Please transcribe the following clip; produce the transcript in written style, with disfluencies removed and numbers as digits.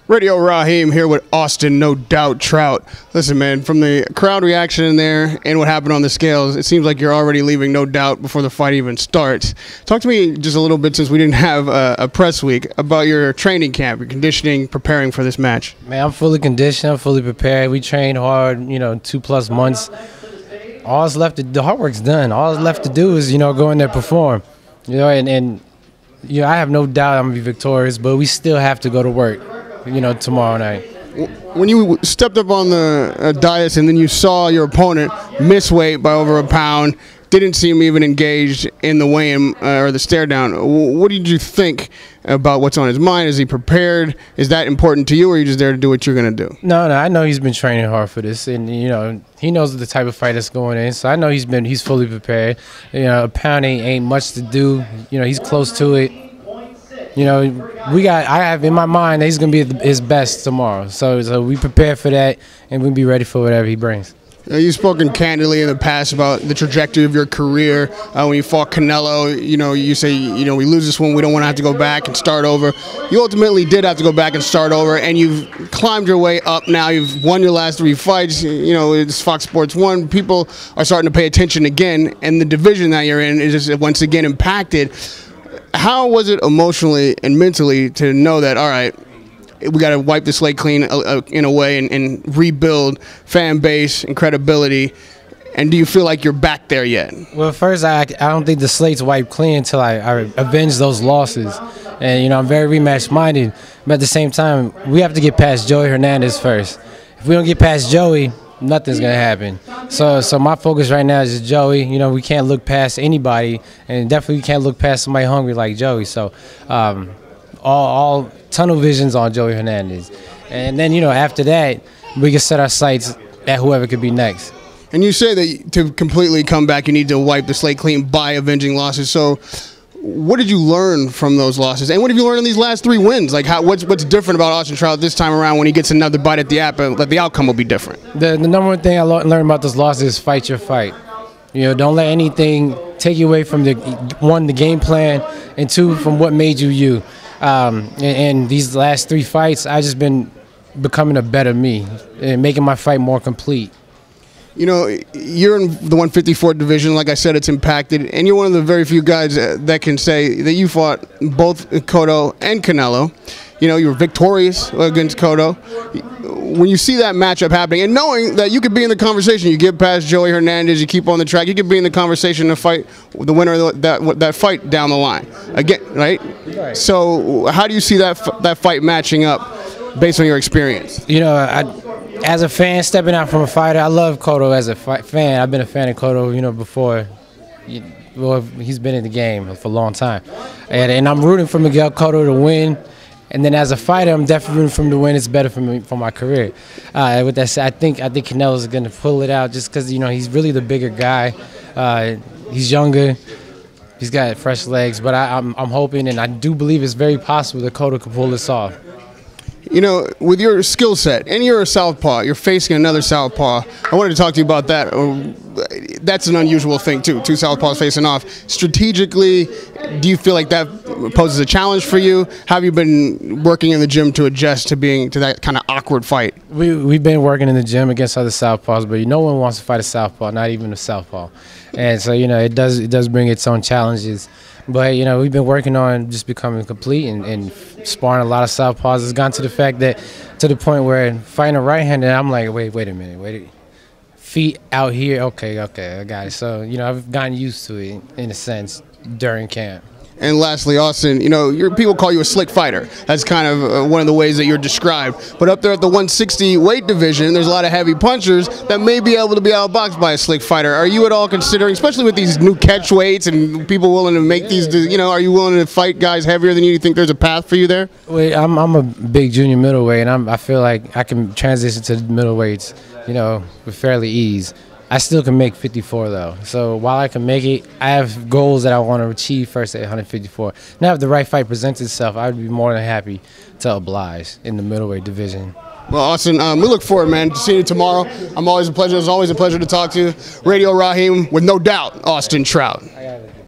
Radio Raheem here with Austin, no doubt, Trout. Listen, man, from the crowd reaction in there and what happened on the scales, it seems like you're already leaving no doubt before the fight even starts. Talk to me just a little bit, since we didn't have a press week, about your training camp, your conditioning, preparing for this match. Man, I'm fully conditioned, I'm fully prepared. We trained hard, 2+ months. All's left, the hard work's done. All that's left to do is, go in there, perform. I have no doubt I'm going to be victorious, but we still have to go to work, tomorrow night. When you stepped up on the dais and then you saw your opponent miss weight by over a pound, didn't seem even engaged in the weigh-in or the stare-down, what did you think about what's on his mind? Is he prepared? Is that important to you, or are you just there to do what you're going to do? No, I know he's been training hard for this, and, he knows the type of fight that's going in, so I know he's fully prepared. A pound ain't much to do. He's close to it. I have in my mind that he's going to be his best tomorrow. So we prepare for that, and we'll be ready for whatever he brings. You've spoken candidly in the past about the trajectory of your career. When you fought Canelo, you say, we lose this one, we don't want to have to go back and start over. You ultimately did have to go back and start over, and you've climbed your way up now. You've won your last 3 fights. It's Fox Sports 1. People are starting to pay attention again, and the division that you're in is just once again impacted. How was it emotionally and mentally to know that, all right, we got to wipe the slate clean in a way and rebuild fan base and credibility? And do you feel like you're back there yet? Well, first, I don't think the slate's wiped clean until I avenge those losses. And, I'm very rematch-minded. But at the same time, we have to get past Joey Hernandez first. If we don't get past Joey, nothing's going to happen. So my focus right now is just Joey. We can't look past anybody, and definitely can't look past somebody hungry like Joey. So all tunnel visions on Joey Hernandez. And then, after that, we can set our sights at whoever could be next. And you say that to completely come back, you need to wipe the slate clean by avenging losses. So what did you learn from those losses? And what have you learned in these last 3 wins? Like, what's different about Austin Trout this time around when he gets another bite at the apple, that the outcome will be different? The number one thing I learned about those losses is fight your fight. Don't let anything take you away from the game plan, and 2, from what made you you. And these last 3 fights, I've just been becoming a better me and making my fight more complete. You're in the 154 division. Like I said, it's impacted, and you're one of the very few guys that can say that you fought both Cotto and Canelo. You were victorious against Cotto. When you see that matchup happening, and knowing that you could be in the conversation, you get past Joey Hernandez, you keep on the track, you could be in the conversation to fight the winner of that fight down the line again, right? So how do you see that fight matching up based on your experience? As a fan stepping out from a fighter, I love Cotto as a fan. I've been a fan of Cotto, before. Well, he's been in the game for a long time. And I'm rooting for Miguel Cotto to win. And then as a fighter, I'm definitely rooting for him to win. It's better for me, for my career. With that said, I think Canelo's going to pull it out just because, he's really the bigger guy. He's younger. He's got fresh legs. But I'm hoping, and I do believe it's very possible that Cotto can pull this off. With your skill set, and you're a Southpaw, you're facing another Southpaw. I wanted to talk to you about that. That's an unusual thing, too, 2 Southpaws facing off. Strategically, do you feel like that poses a challenge for you? Have you been working in the gym to adjust to that kind of awkward fight? We've been working in the gym against other Southpaws, but no one wants to fight a Southpaw, not even a Southpaw. And so, it does bring its own challenges. But, we've been working on just becoming complete and sparring a lot of Southpaws. It's gone to the point where fighting a right-hander, I'm like, wait a minute, feet out here, okay, I got it. So, I've gotten used to it in a sense during camp. And lastly, Austin, people call you a slick fighter. That's kind of one of the ways that you're described. But up there at the 160 weight division, there's a lot of heavy punchers that may be able to be outboxed by a slick fighter. Are you at all considering, especially with these new catch weights and people willing to make these, are you willing to fight guys heavier than you? Do you think there's a path for you there? Wait, I'm a big junior middleweight, and I feel like I can transition to the middleweights, with fairly ease. I still can make 54 though. So while I can make it, I have goals that I want to achieve first at 154. Now if the right fight presents itself, I would be more than happy to oblige in the middleweight division. Well, Austin, we look forward, man, to seeing you tomorrow. It's always a pleasure to talk to you. Radio Raheem with no doubt, Austin Trout.